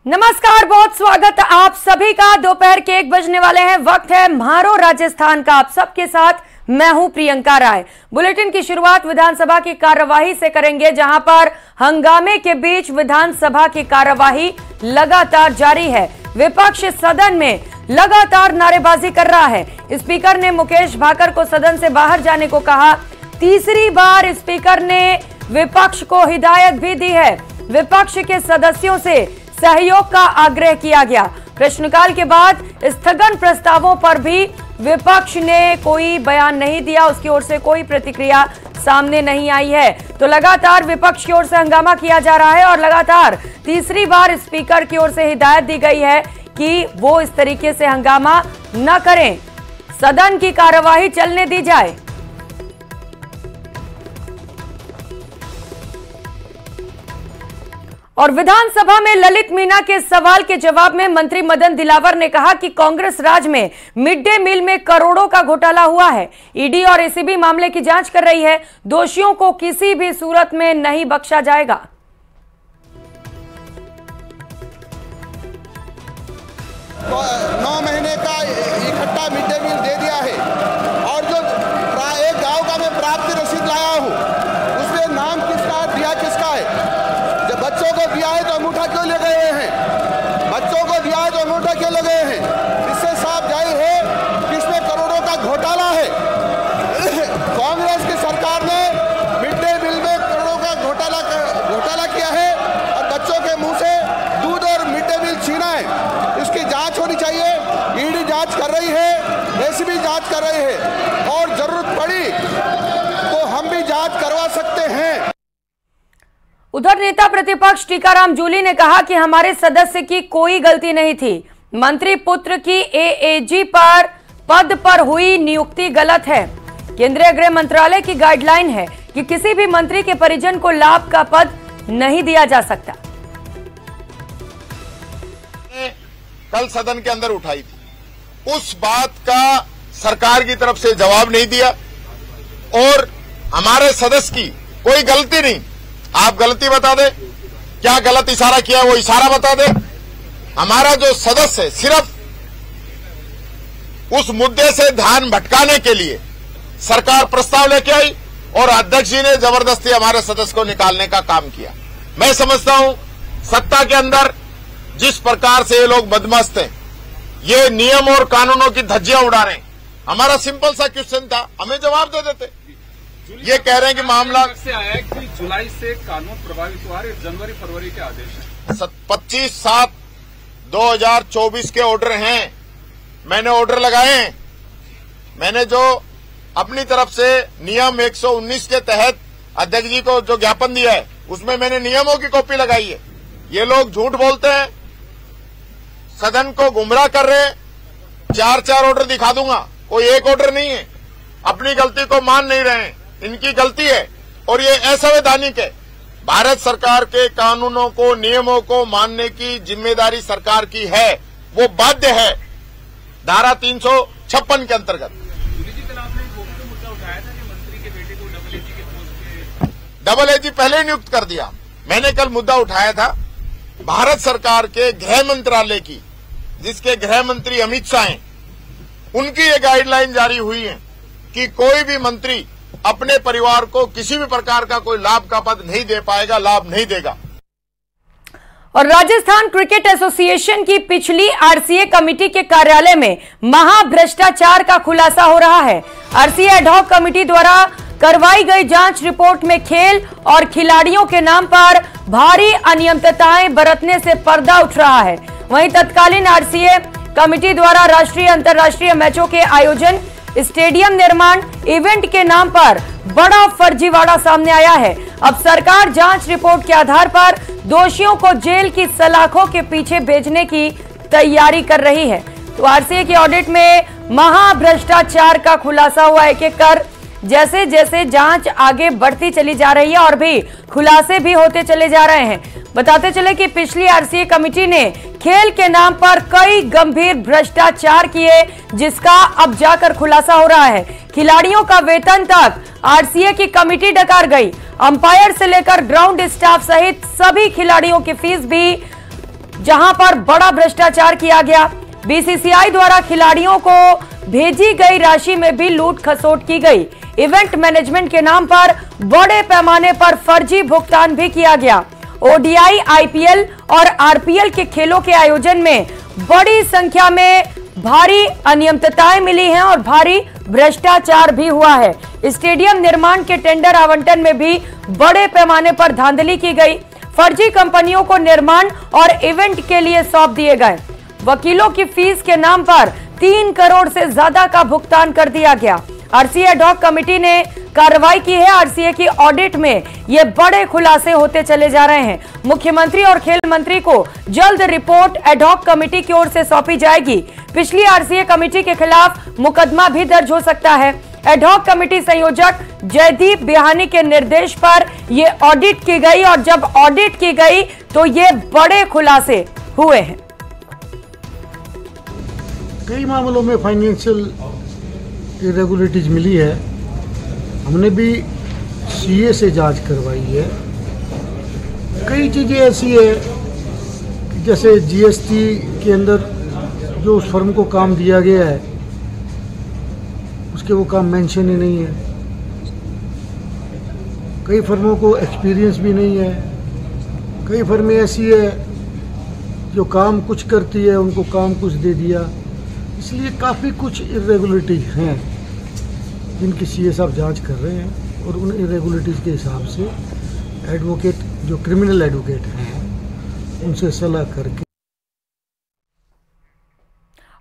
नमस्कार, बहुत स्वागत आप सभी का। दोपहर के 1 बजने वाले हैं, वक्त है म्हारो राजस्थान का। आप सबके साथ मैं हूं प्रियंका राय। बुलेटिन की शुरुआत विधानसभा की कार्यवाही से करेंगे, जहां पर हंगामे के बीच विधानसभा की कार्यवाही लगातार जारी है। विपक्ष सदन में लगातार नारेबाजी कर रहा है। स्पीकर ने मुकेश भाकर को सदन से बाहर जाने को कहा। तीसरी बार स्पीकर ने विपक्ष को हिदायत भी दी है। विपक्ष के सदस्यों से सहयोग का आग्रह किया गया। प्रश्नकाल के बाद स्थगन प्रस्तावों पर भी विपक्ष ने कोई बयान नहीं दिया, उसकी ओर से कोई प्रतिक्रिया सामने नहीं आई है। तो लगातार विपक्ष की ओर से हंगामा किया जा रहा है और लगातार तीसरी बार स्पीकर की ओर से हिदायत दी गई है कि वो इस तरीके से हंगामा न करें, सदन की कार्यवाही चलने दी जाए। और विधानसभा में ललित मीणा के सवाल के जवाब में मंत्री मदन दिलावर ने कहा कि कांग्रेस राज में मिड डे मील में करोड़ों का घोटाला हुआ है। ईडी और एसीबी मामले की जांच कर रही है। दोषियों को किसी भी सूरत में नहीं बख्शा जाएगा। 9 महीने का इकट्ठा मिड डे मील दे दिया है और जो एक गांव का मैं प्राप्ति रसीद लाया हूं, उसमें नाम किसका दिया किसका है। जब बच्चों को दिया है तो अंगूठा क्यों ले गए हैं? बच्चों को दिया है तो अंगूठा क्यों ले गए हैं? इससे साफ जाहिर है कि इसमें करोड़ों का घोटाला है। कांग्रेस की सरकार ने मिड डे मील में करोड़ों का घोटाला किया है और बच्चों के मुंह से दूध और मिड डे मील छीना है। इसकी जांच होनी चाहिए। ईडी जांच कर रही है, एसीबी जांच कर रही है और जरूरत पड़ी तो हम भी जांच करवा सकते हैं। उधर नेता प्रतिपक्ष टीकाराम जूली ने कहा कि हमारे सदस्य की कोई गलती नहीं थी। मंत्री पुत्र की एएजी पर पद पर हुई नियुक्ति गलत है। केंद्रीय गृह मंत्रालय की गाइडलाइन है कि किसी भी मंत्री के परिजन को लाभ का पद नहीं दिया जा सकता। कल सदन के अंदर उठाई थी, उस बात का सरकार की तरफ से जवाब नहीं दिया और हमारे सदस्य की कोई गलती नहीं। आप गलती बता दे, क्या गलत इशारा किया वो इशारा बता दे। हमारा जो सदस्य है सिर्फ उस मुद्दे से ध्यान भटकाने के लिए सरकार प्रस्ताव लेके आई और अध्यक्ष जी ने जबरदस्ती हमारे सदस्य को निकालने का काम किया। मैं समझता हूं सत्ता के अंदर जिस प्रकार से ये लोग बदमस्त हैं, ये नियम और कानूनों की धज्जियां उड़ा रहे हैं। हमारा सिंपल सा क्वेश्चन था, हमें जवाब दे देते। ये कह रहे हैं कि मामला से आया है कि जुलाई से कानून प्रभावित हुआ है, जनवरी फरवरी के आदेश है। 25/7/2024 के ऑर्डर हैं, मैंने ऑर्डर लगाए हैं। मैंने जो अपनी तरफ से नियम 119 के तहत अध्यक्ष जी को जो ज्ञापन दिया है उसमें मैंने नियमों की कॉपी लगाई है। ये लोग झूठ बोलते हैं, सदन को गुमराह कर रहे हैं। 4 ऑर्डर दिखा दूंगा, कोई एक ऑर्डर नहीं है। अपनी गलती को मान नहीं रहे हैं, इनकी गलती है और ये असंवैधानिक है। भारत सरकार के कानूनों को, नियमों को मानने की जिम्मेदारी सरकार की है, वो बाध्य है धारा 356 के अंतर्गत। डबल एजी पहले ही नियुक्त कर दिया। मैंने कल मुद्दा उठाया था भारत सरकार के गृह मंत्रालय की, जिसके गृह मंत्री अमित शाह हैं, उनकी ये गाइडलाइन जारी हुई है कि कोई भी मंत्री अपने परिवार को किसी भी प्रकार का कोई लाभ का पद नहीं दे पाएगा, लाभ नहीं देगा। और राजस्थान क्रिकेट एसोसिएशन की पिछली आरसीए कमेटी के कार्यालय में महाभ्रष्टाचार का खुलासा हो रहा है। आरसीए एडहॉक कमेटी द्वारा करवाई गई जांच रिपोर्ट में खेल और खिलाड़ियों के नाम पर भारी अनियमितताएं बरतने से पर्दा उठ रहा है। वहीं तत्कालीन आरसीए कमेटी द्वारा राष्ट्रीय अंतर्राष्ट्रीय मैचों के आयोजन, स्टेडियम निर्माण, इवेंट के नाम पर बड़ा फर्जीवाड़ा सामने आया है। अब सरकार जांच रिपोर्ट के आधार पर दोषियों को जेल की सलाखों के पीछे भेजने की तैयारी कर रही है। तो आरसीए के ऑडिट में महाभ्रष्टाचार का खुलासा हुआ है कि कर जैसे जैसे जांच आगे बढ़ती चली जा रही है और भी खुलासे भी होते चले जा रहे हैं। बताते चले कि पिछली आरसीए कमेटी ने खेल के नाम पर कई गंभीर भ्रष्टाचार किए, जिसका अब जाकर खुलासा हो रहा है। खिलाड़ियों का वेतन तक आरसीए की कमेटी डकार गई। अंपायर से लेकर ग्राउंड स्टाफ सहित सभी खिलाड़ियों की फीस भी जहां पर बड़ा भ्रष्टाचार किया गया। बीसीसीआई द्वारा खिलाड़ियों को भेजी गई राशि में भी लूट खसोट की गई। इवेंट मैनेजमेंट के नाम पर बड़े पैमाने पर फर्जी भुगतान भी किया गया। ओडीआई, आईपीएल और आरपीएल के खेलों के आयोजन में बड़ी संख्या में भारी अनियमितताएं मिली हैं और भारी भ्रष्टाचार भी हुआ है। स्टेडियम निर्माण के टेंडर आवंटन में भी बड़े पैमाने पर धांधली की गई। फर्जी कंपनियों को निर्माण और इवेंट के लिए सौंप दिए गए। वकीलों की फीस के नाम पर 3 करोड़ से ज्यादा का भुगतान कर दिया गया। आरसीए एडहॉक कमेटी ने कार्रवाई की है। आरसीए की ऑडिट में ये बड़े खुलासे होते चले जा रहे हैं। मुख्यमंत्री और खेल मंत्री को जल्द रिपोर्ट एडहॉक कमेटी की ओर से सौंपी जाएगी। पिछली आरसीए कमेटी के खिलाफ मुकदमा भी दर्ज हो सकता है। एडहॉक कमेटी संयोजक जयदीप बिहानी के निर्देश पर यह ऑडिट की गई और जब ऑडिट की गई तो ये बड़े खुलासे हुए हैं। कई मामलों में फाइनेंशियल इरेगुलरिटीज मिली है। हमने भी सीए से जांच करवाई है। कई चीज़ें ऐसी है कि जैसे जीएसटी के अंदर जो उस फर्म को काम दिया गया है उसके वो काम मेंशन ही नहीं है। कई फर्मों को एक्सपीरियंस भी नहीं है। कई फर्में ऐसी है जो काम कुछ करती है उनको काम कुछ दे दिया। इसलिए काफ़ी कुछ इरेगुलरिटीज हैं जिनकी सीए साहब जांच कर रहे हैं और उन इरेगुलरिटीज के हिसाब से एडवोकेट जो क्रिमिनल एडवोकेट हैं उनसे सलाह करके।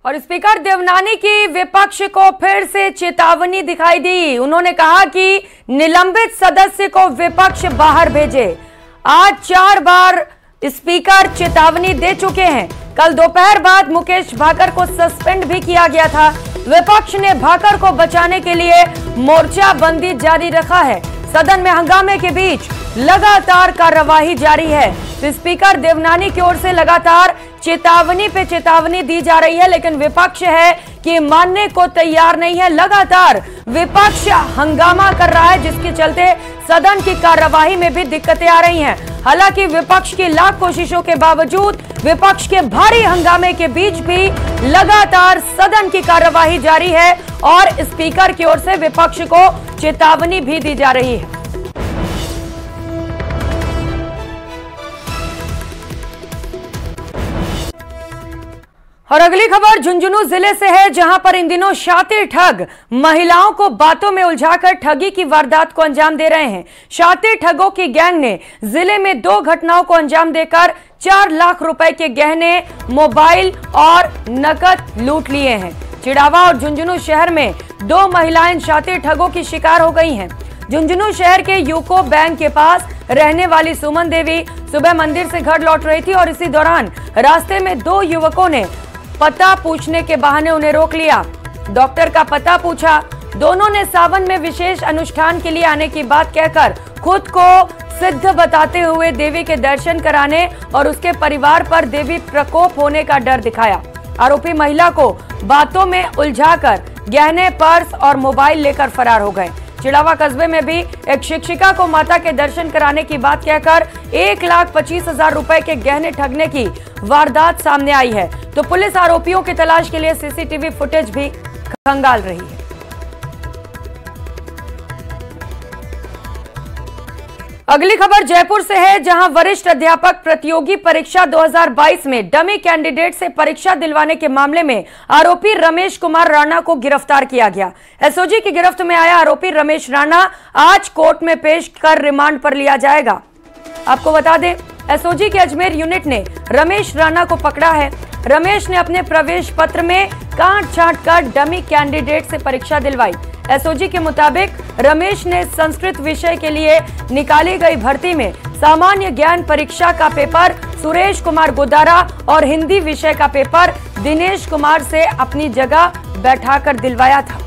और स्पीकर देवनानी की विपक्ष को फिर से चेतावनी दिखाई दी। उन्होंने कहा कि निलंबित सदस्य को विपक्ष बाहर भेजे। आज 4 बार स्पीकर चेतावनी दे चुके हैं। कल दोपहर बाद मुकेश भाकर को सस्पेंड भी किया गया था। विपक्ष ने भाकर को बचाने के लिए मोर्चाबंदी जारी रखा है। सदन में हंगामे के बीच लगातार कार्यवाही जारी है। तो स्पीकर देवनानी की ओर से लगातार चेतावनी पे चेतावनी दी जा रही है, लेकिन विपक्ष है कि मानने को तैयार नहीं है। लगातार विपक्ष हंगामा कर रहा है, जिसके चलते सदन की कार्यवाही में भी दिक्कतें आ रही हैं। हालांकि विपक्ष की लाख कोशिशों के बावजूद, विपक्ष के भारी हंगामे के बीच भी लगातार सदन की कार्यवाही जारी है और स्पीकर की ओर से विपक्ष को चेतावनी भी दी जा रही है। और अगली खबर झुंझुनू जिले से है, जहां पर इन दिनों शातिर ठग महिलाओं को बातों में उलझाकर ठगी की वारदात को अंजाम दे रहे हैं। शातिर ठगों की गैंग ने जिले में 2 घटनाओं को अंजाम देकर 4 लाख रुपए के गहने, मोबाइल और नकद लूट लिए हैं। चिड़ावा और झुंझुनू शहर में 2 महिलाएं शातिर ठगों की शिकार हो गई हैं। झुंझुनू शहर के यूको बैंक के पास रहने वाली सुमन देवी सुबह मंदिर से घर लौट रही थी और इसी दौरान रास्ते में 2 युवकों ने पता पूछने के बहाने उन्हें रोक लिया। डॉक्टर का पता पूछा। दोनों ने सावन में विशेष अनुष्ठान के लिए आने की बात कहकर खुद को सिद्ध बताते हुए देवी के दर्शन कराने और उसके परिवार पर देवी प्रकोप होने का डर दिखाया। आरोपी महिला को बातों में उलझाकर गहने, पर्स और मोबाइल लेकर फरार हो गए। चिड़ावा कस्बे में भी एक शिक्षिका को माता के दर्शन कराने की बात कहकर 1,25,000 रुपए के गहने ठगने की वारदात सामने आई है। तो पुलिस आरोपियों की तलाश के लिए सीसीटीवी फुटेज भी खंगाल रही है। अगली खबर जयपुर से है, जहां वरिष्ठ अध्यापक प्रतियोगी परीक्षा 2022 में डमी कैंडिडेट से परीक्षा दिलवाने के मामले में आरोपी रमेश कुमार राणा को गिरफ्तार किया गया। एसओजी की गिरफ्त में आया आरोपी रमेश राणा आज कोर्ट में पेश कर रिमांड पर लिया जाएगा। आपको बता दें, एसओजी के अजमेर यूनिट ने रमेश राणा को पकड़ा है। रमेश ने अपने प्रवेश पत्र में काट छांट कर डमी कैंडिडेट से परीक्षा दिलवाई। एसओजी के मुताबिक रमेश ने संस्कृत विषय के लिए निकाली गई भर्ती में सामान्य ज्ञान परीक्षा का पेपर सुरेश कुमार गोदारा और हिंदी विषय का पेपर दिनेश कुमार से अपनी जगह बैठाकर दिलवाया था।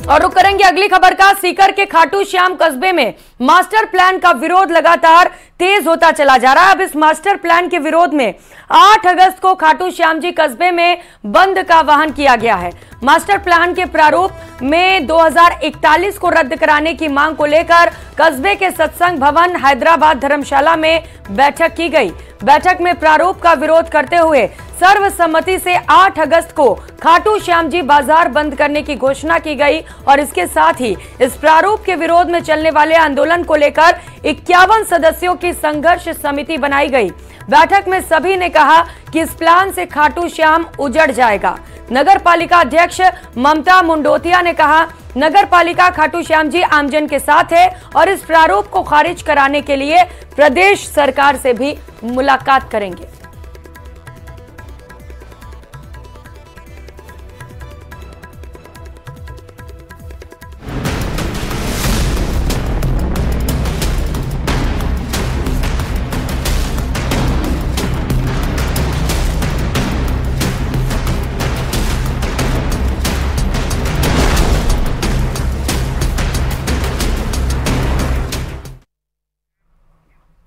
और रुक करेंगे अगली खबर का। सीकर के खाटू श्याम कस्बे में मास्टर प्लान का विरोध लगातार तेज होता चला जा रहा है। अब इस मास्टर प्लान के विरोध में 8 अगस्त को खाटू श्याम जी कस्बे में बंद का आह्वान किया गया है। मास्टर प्लान के प्रारूप में 2041 को रद्द कराने की मांग को लेकर कस्बे के सत्संग भवन हैदराबाद धर्मशाला में बैठक की गई। बैठक में प्रारूप का विरोध करते हुए सर्वसम्मति से 8 अगस्त को खाटू श्याम जी बाजार बंद करने की घोषणा की गई और इसके साथ ही इस प्रारूप के विरोध में चलने वाले आंदोलन को लेकर 51 सदस्यों की संघर्ष समिति बनाई गई। बैठक में सभी ने कहा कि इस प्लान से खाटू श्याम उजड़ जाएगा। नगर पालिका अध्यक्ष ममता मुंडोतिया ने कहा, नगर पालिका खाटू श्याम जी आमजन के साथ है और इस प्रारूप को खारिज कराने के लिए प्रदेश सरकार से भी मुलाकात करेंगे।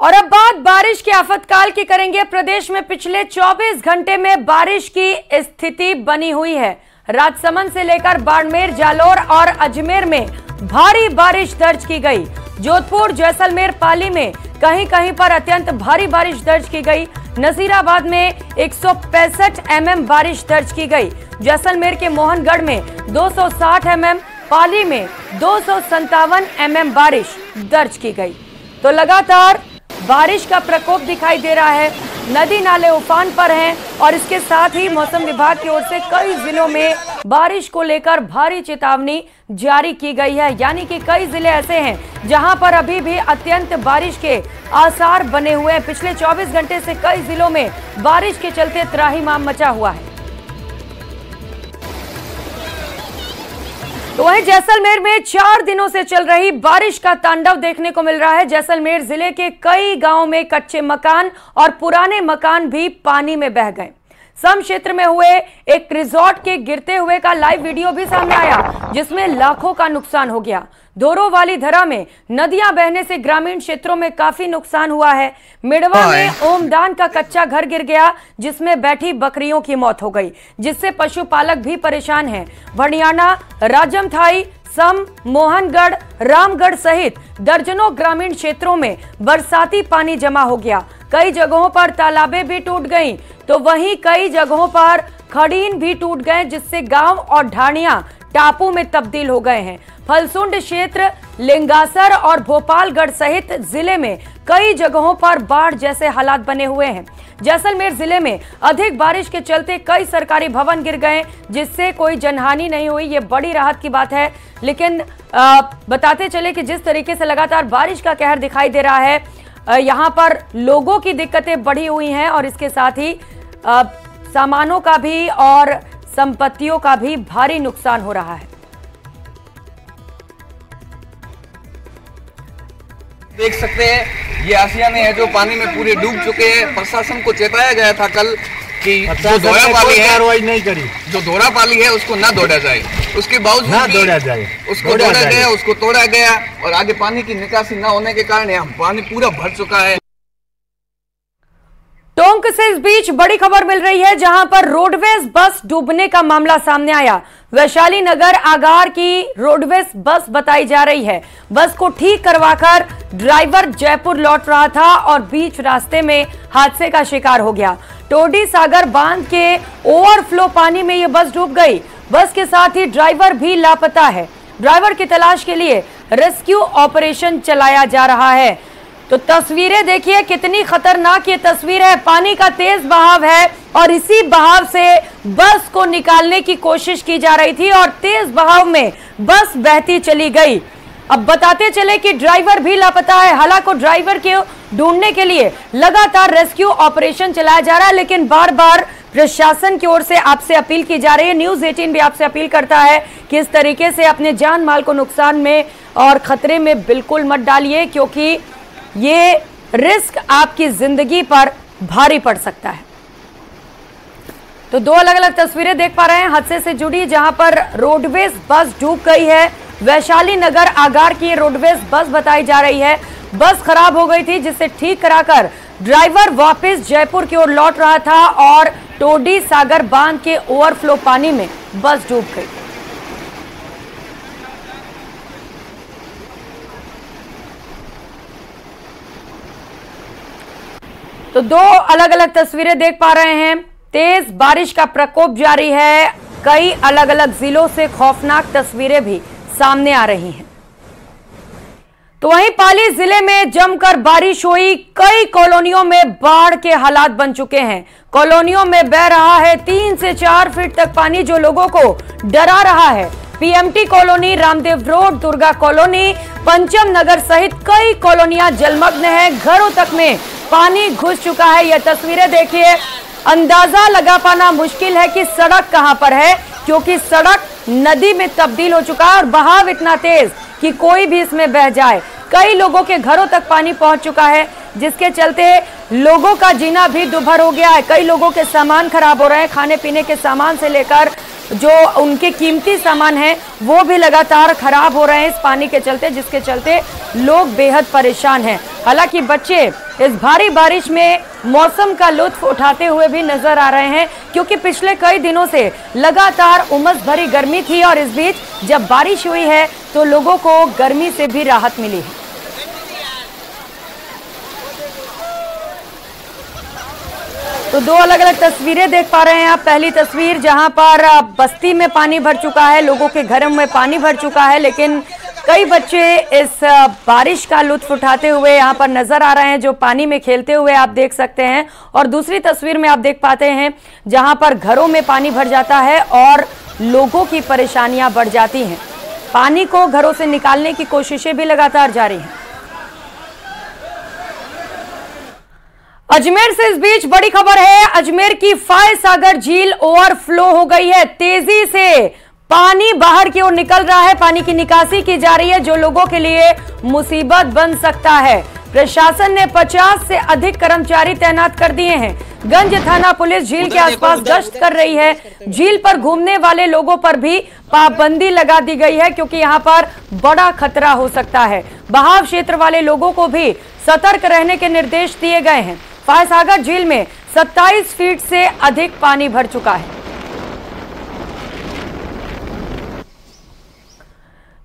और अब बात बारिश के आफतकाल की करेंगे। प्रदेश में पिछले 24 घंटे में बारिश की स्थिति बनी हुई है। राजसमंद से लेकर बाड़मेर, जालौर और अजमेर में भारी बारिश दर्ज की गई। जोधपुर, जैसलमेर, पाली में कहीं कहीं पर अत्यंत भारी बारिश दर्ज की गई। नजीराबाद में 165 mm बारिश दर्ज की गई। जैसलमेर के मोहनगढ़ में 260 mm, पाली में 257 mm बारिश दर्ज की गई। तो लगातार बारिश का प्रकोप दिखाई दे रहा है। नदी नाले उफान पर हैं और इसके साथ ही मौसम विभाग की ओर से कई जिलों में बारिश को लेकर भारी चेतावनी जारी की गई है। यानी कि कई जिले ऐसे हैं जहां पर अभी भी अत्यंत बारिश के आसार बने हुए हैं। पिछले 24 घंटे से कई जिलों में बारिश के चलते त्राहिमाम मचा हुआ है। तो वहीं जैसलमेर में 4 दिनों से चल रही बारिश का तांडव देखने को मिल रहा है। जैसलमेर जिले के कई गांवों में कच्चे मकान और पुराने मकान भी पानी में बह गए। सम क्षेत्र में हुए एक रिजॉर्ट के गिरते हुए का लाइव वीडियो भी सामने आया, जिसमें लाखों का नुकसान हो गया। दोरो वाली धरा में नदियां बहने से ग्रामीण क्षेत्रों में काफी नुकसान हुआ है। मिड़वा में ओमदान का कच्चा घर गिर गया, जिसमें बैठी बकरियों की मौत हो गई, जिससे पशुपालक भी परेशान हैं। भड़ियाना, राजमथाई, सम, मोहनगढ़, रामगढ़ सहित दर्जनों ग्रामीण क्षेत्रों में बरसाती पानी जमा हो गया। कई जगहों पर तालाबें भी टूट गईं, तो वहीं कई जगहों पर खड़ीन भी टूट गए, जिससे गांव और ढाणियां टापू में तब्दील हो गए हैं। फलसुंड क्षेत्र, लिंगासर और भोपालगढ़ सहित जिले में कई जगहों पर बाढ़ जैसे हालात बने हुए हैं। जैसलमेर जिले में अधिक बारिश के चलते कई सरकारी भवन गिर गए, जिससे कोई जनहानि नहीं हुई। ये बड़ी राहत की बात है। लेकिन बताते चले कि जिस तरीके से लगातार बारिश का कहर दिखाई दे रहा है, यहाँ पर लोगों की दिक्कतें बढ़ी हुई हैं और इसके साथ ही सामानों का भी और संपत्तियों का भी भारी नुकसान हो रहा है। देख सकते हैं ये आशियाने हैं जो पानी में पूरे डूब चुके हैं। प्रशासन को चेताया गया था कल कि जो दौरा पाली है कार्रवाई नहीं करी, जो दौरा पाली है उसको ना दौड़ा जाए, उसके बावजूद ना दौड़ा जाए, उसको दौड़ा गया, उसको तोड़ा गया और आगे पानी की निकासी ना होने के कारण यहाँ पानी पूरा भर चुका है। टोंक से इस बीच बड़ी खबर मिल रही है, जहां पर रोडवेज बस डूबने का मामला सामने आया। वैशाली नगर आगार की रोडवेज बस बताई जा रही है। बस को ठीक करवाकर ड्राइवर जयपुर लौट रहा था और बीच रास्ते में हादसे का शिकार हो गया। टोडी सागर बांध के ओवरफ्लो पानी में यह बस डूब गई। बस के साथ ही ड्राइवर भी लापता है। ड्राइवर की तलाश के लिए रेस्क्यू ऑपरेशन चलाया जा रहा है। तो तस्वीरें देखिए, कितनी खतरनाक ये तस्वीर है। पानी का तेज बहाव है और इसी बहाव से बस को निकालने की कोशिश की जा रही थी और तेज बहाव में बस बहती चली गई। अब बताते चले कि ड्राइवर भी लापता है। हालांकि ड्राइवर के ढूंढने के लिए लगातार रेस्क्यू ऑपरेशन चलाया जा रहा है, लेकिन बार बार प्रशासन की ओर से आपसे अपील की जा रही है। न्यूज़ 18 भी आपसे अपील करता है कि इस तरीके से अपने जान माल को नुकसान में और खतरे में बिल्कुल मत डालिए, क्योंकि ये रिस्क आपकी जिंदगी पर भारी पड़ सकता है। तो दो अलग अलग तस्वीरें देख पा रहे हैं हादसे से जुड़ी, जहां पर रोडवेज बस डूब गई है। वैशाली नगर आगार की रोडवेज बस बताई जा रही है। बस खराब हो गई थी, जिसे ठीक कराकर ड्राइवर वापस जयपुर की ओर लौट रहा था और टोडी सागर बांध के ओवरफ्लो पानी में बस डूब गई। तो दो अलग अलग तस्वीरें देख पा रहे हैं। तेज बारिश का प्रकोप जारी है। कई अलग अलग जिलों से खौफनाक तस्वीरें भी सामने आ रही हैं। तो वहीं पाली जिले में जमकर बारिश हुई। कई कॉलोनियों में बाढ़ के हालात बन चुके हैं। कॉलोनियों में बह रहा है 3 से 4 फीट तक पानी, जो लोगों को डरा रहा है। PMT colony, Ramdev road, Durga colony, पंचम नगर सहित कई कॉलोनियां जलमग्न हैं। घरों तक में पानी घुस चुका है। यह तस्वीरें देखिए, अंदाजा लगा पाना मुश्किल है कि सड़क कहां पर है, क्योंकि सड़क नदी में तब्दील हो चुका है और बहाव इतना तेज कि कोई भी इसमें बह जाए। कई लोगों के घरों तक पानी पहुंच चुका है, जिसके चलते लोगों का जीना भी दुभर हो गया है। कई लोगों के सामान खराब हो रहे हैं। खाने पीने के सामान से लेकर जो उनके कीमती सामान है वो भी लगातार खराब हो रहे हैं इस पानी के चलते, जिसके चलते लोग बेहद परेशान हैं। हालांकि बच्चे इस भारी बारिश में मौसम का लुत्फ उठाते हुए भी नजर आ रहे हैं, क्योंकि पिछले कई दिनों से लगातार उमस भरी गर्मी थी और इस बीच जब बारिश हुई है तो लोगों को गर्मी से भी राहत मिली है। तो दो अलग अलग तस्वीरें देख पा रहे हैं आप। पहली तस्वीर जहां पर बस्ती में पानी भर चुका है, लोगों के घरों में पानी भर चुका है, लेकिन कई बच्चे इस बारिश का लुत्फ उठाते हुए यहां पर नजर आ रहे हैं, जो पानी में खेलते हुए आप देख सकते हैं। और दूसरी तस्वीर में आप देख पाते हैं जहां पर घरों में पानी भर जाता है और लोगों की परेशानियां बढ़ जाती हैं। पानी को घरों से निकालने की कोशिशें भी लगातार जारी हैं। अजमेर से इस बीच बड़ी खबर है। अजमेर की फाय सागर झील ओवरफ्लो हो गई है। तेजी से पानी बाहर की ओर निकल रहा है। पानी की निकासी की जा रही है, जो लोगों के लिए मुसीबत बन सकता है। प्रशासन ने 50 से अधिक कर्मचारी तैनात कर दिए हैं। गंज थाना पुलिस झील के आसपास गश्त कर रही है। झील पर घूमने वाले लोगों पर भी पाबंदी लगा दी गई है, क्योंकि यहां पर बड़ा खतरा हो सकता है। बहाव क्षेत्र वाले लोगों को भी सतर्क रहने के निर्देश दिए गए हैं। फाय सागर झील में 27 फीट से अधिक पानी भर चुका है।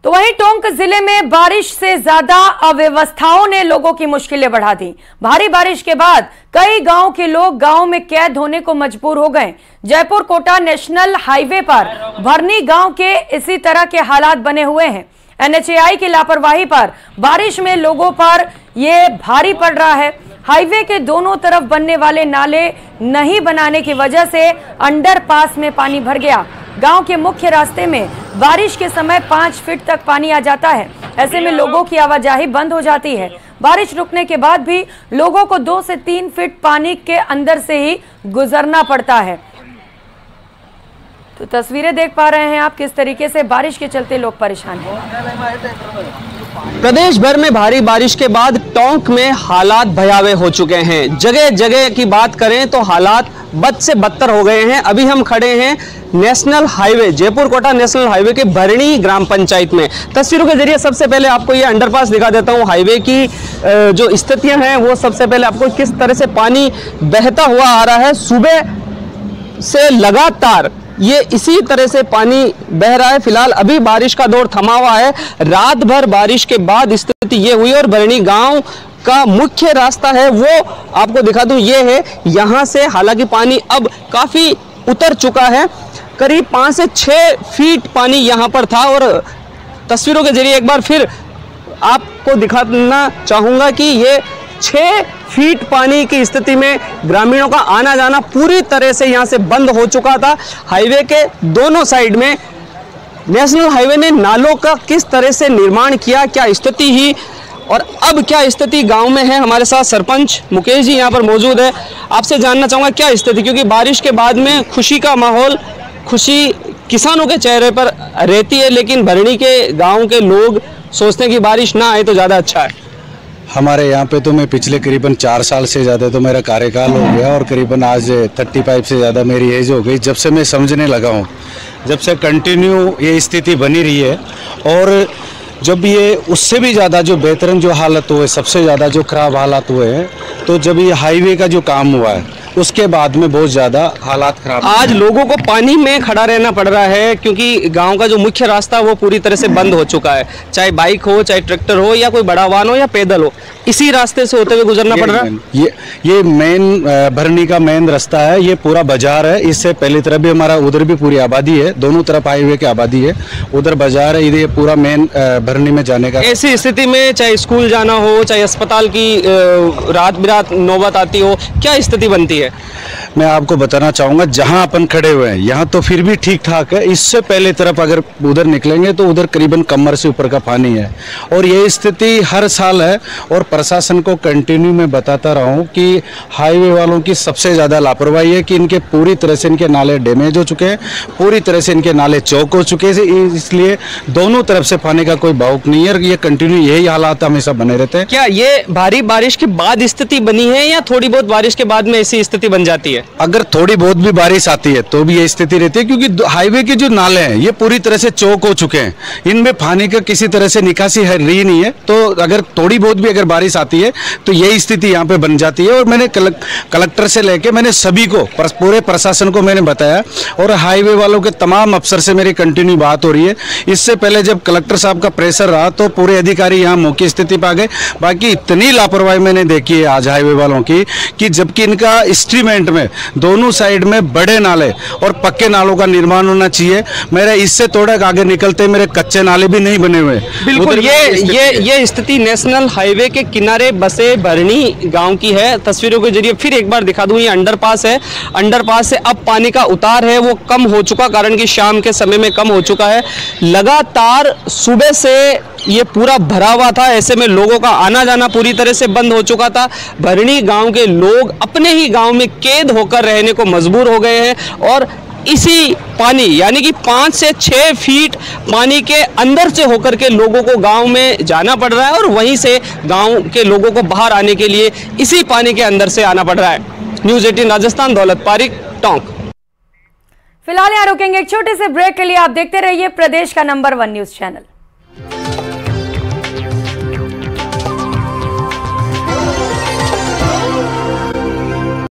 तो वहीं टोंक जिले में बारिश से ज्यादा अव्यवस्थाओं ने लोगों की मुश्किलें बढ़ा दी। भारी बारिश के बाद कई गांव के लोग गांव में कैद होने को मजबूर हो गए। जयपुर कोटा नेशनल हाईवे पर भरनी गांव के इसी तरह के हालात बने हुए हैं। एनएचएआई की लापरवाही पर बारिश में लोगों पर यह भारी पड़ रहा है। हाईवे के दोनों तरफ बनने वाले नाले नहीं बनाने की वजह से अंडरपास में पानी भर गया। गांव के मुख्य रास्ते में बारिश के समय 5 फीट तक पानी आ जाता है। ऐसे में लोगों की आवाजाही बंद हो जाती है। बारिश रुकने के बाद भी लोगों को 2 से 3 फीट पानी के अंदर से ही गुजरना पड़ता है। तो तस्वीरें देख पा रहे हैं आप किस तरीके से बारिश के चलते लोग परेशान हैं। प्रदेश भर में भारी बारिश के बाद टोंक में हालात भयावह हो चुके हैं। जगह जगह की बात करें तो हालात बद से बदतर हो गए हैं। अभी हम खड़े हैं national highway, Jaipur Kota national highway के भरनी ग्राम पंचायत में। तस्वीरों के जरिए सबसे पहले आपको ये अंडरपास दिखा देता हूँ। हाईवे की जो स्थितियां हैं वो सबसे पहले आपको किस तरह से पानी बहता हुआ आ रहा है। सुबह से लगातार ये इसी तरह से पानी बह रहा है। फिलहाल अभी बारिश का दौर थमा हुआ है। रात भर बारिश के बाद स्थिति ये हुई और भरनी गांव का मुख्य रास्ता है वो आपको दिखा दूं, ये है। यहां से हालांकि पानी अब काफी उतर चुका है। करीब 5 से 6 फीट पानी यहां पर था और तस्वीरों के जरिए एक बार फिर आपको दिखाना चाहूंगा कि ये 6 फीट पानी की स्थिति में ग्रामीणों का आना जाना पूरी तरह से यहां से बंद हो चुका था। हाईवे के दोनों साइड में नेशनल हाईवे ने नालों का किस तरह से निर्माण किया, क्या स्थिति ही और अब क्या स्थिति गांव में है। हमारे साथ सरपंच मुकेश जी यहां पर मौजूद है। आपसे जानना चाहूंगा क्या स्थिति, क्योंकि बारिश के बाद में खुशी का माहौल, खुशी किसानों के चेहरे पर रहती है, लेकिन भरनी के गाँव के लोग सोचते हैं कि बारिश ना आए तो ज़्यादा अच्छा है। हमारे यहाँ पे तो मैं पिछले करीबन 4 साल से ज़्यादा तो मेरा कार्यकाल हो गया और करीबन आज 35 से ज़्यादा मेरी एज हो गई। जब से मैं समझने लगा हूँ, जब से कंटिन्यू ये स्थिति बनी रही है और जब ये उससे भी ज़्यादा जो बेहतरीन जो हालत हुए, सबसे ज़्यादा जो ख़राब हालात हुए हैं, तो जब ये हाईवे का जो काम हुआ है उसके बाद में बहुत ज़्यादा हालात खराब। आज लोगों को पानी में खड़ा रहना पड़ रहा है क्योंकि गांव का जो मुख्य रास्ता वो पूरी तरह से बंद हो चुका है, चाहे बाइक हो, चाहे ट्रैक्टर हो, या कोई बड़ा वाहन हो, या पैदल हो, इसी रास्ते से होते हुए गुजरना पड़ रहा है। ये मेन भरनी का मेन रास्ता है, ये पूरा बाजार है। इससे पहली तरफ भी हमारा उधर भी पूरी आबादी है, दोनों तरफ हाईवे की आबादी है, उधर बाजार है, इधर ये पूरा मेन भरनी में जाने का। ऐसी स्थिति में चाहे स्कूल जाना हो, चाहे अस्पताल की रात बिरात नौबत आती हो, क्या स्थिति बनती है? मैं आपको बताना चाहूँगा, जहाँ अपन खड़े हुए हैं यहाँ तो फिर भी ठीक ठाक है, इससे पहले तरफ अगर उधर निकलेंगे तो उधर करीबन कमर से ऊपर का पानी है। और ये स्थिति हर साल है और प्रशासन को कंटिन्यू मैं बताता रहा हूँ कि हाईवे वालों की सबसे ज़्यादा लापरवाही है कि इनके पूरी तरह से इनके नाले डैमेज हो चुके हैं, पूरी तरह से इनके नाले चौक हो चुके हैं, इसलिए दोनों तरफ से पानी का कोई भावुक नहीं है। ये कंटिन्यू यही हालात हमेशा बने रहते हैं। क्या ये भारी बारिश के बाद स्थिति बनी है या थोड़ी बहुत बारिश के बाद में ऐसी स्थिति बन जाती है? अगर थोड़ी बहुत भी बारिश आती है तो भी ये स्थिति रहती है, क्योंकि हाईवे के जो नाले हैं ये पूरी तरह से चौक हो चुके हैं, इनमें पानी का किसी तरह से निकासी है रही नहीं है। तो अगर थोड़ी बहुत भी अगर बारिश आती है तो यही स्थिति यहाँ पे बन जाती है। और मैंने कलेक्टर से लेके मैंने सभी को, पूरे प्रशासन को मैंने बताया, और हाईवे वालों के तमाम अफसर से मेरी कंटिन्यू बात हो रही है। इससे पहले जब कलेक्टर साहब का प्रेशर रहा तो पूरे अधिकारी यहाँ मौके स्थिति पर आ गए। बाकी इतनी लापरवाही मैंने देखी है आज हाईवे वालों की कि जबकि इनका इंस्ट्रूमेंट में दोनों साइड में बड़े नाले और पक्के नालों का निर्माण होना चाहिए। मेरे इससे थोड़ा आगे निकलते मेरे कच्चे नाले भी नहीं बने हुए। बिल्कुल, ये स्थिति नेशनल हाईवे के किनारे बसे भरनी गांव की है। तस्वीरों के जरिए फिर एक बार दिखा दूं, ये अंडरपास है, अंडरपास से अब पानी का उतार है वो कम हो चुका, कारण कि शाम के समय में कम हो चुका है। लगातार सुबह से ये पूरा भरा हुआ था, ऐसे में लोगों का आना जाना पूरी तरह से बंद हो चुका था। भरनी गांव के लोग अपने ही गांव में कैद होकर रहने को मजबूर हो गए हैं और इसी पानी यानी कि 5 से 6 फीट पानी के अंदर से होकर के लोगों को गांव में जाना पड़ रहा है और वहीं से गांव के लोगों को बाहर आने के लिए इसी पानी के अंदर से आना पड़ रहा है। न्यूज़ 18 राजस्थान, दौलत पारिक, टोंक। फिलहाल यहाँ रुकेंगे एक छोटे से ब्रेक के लिए। आप देखते रहिए प्रदेश का नंबर 1 न्यूज चैनल।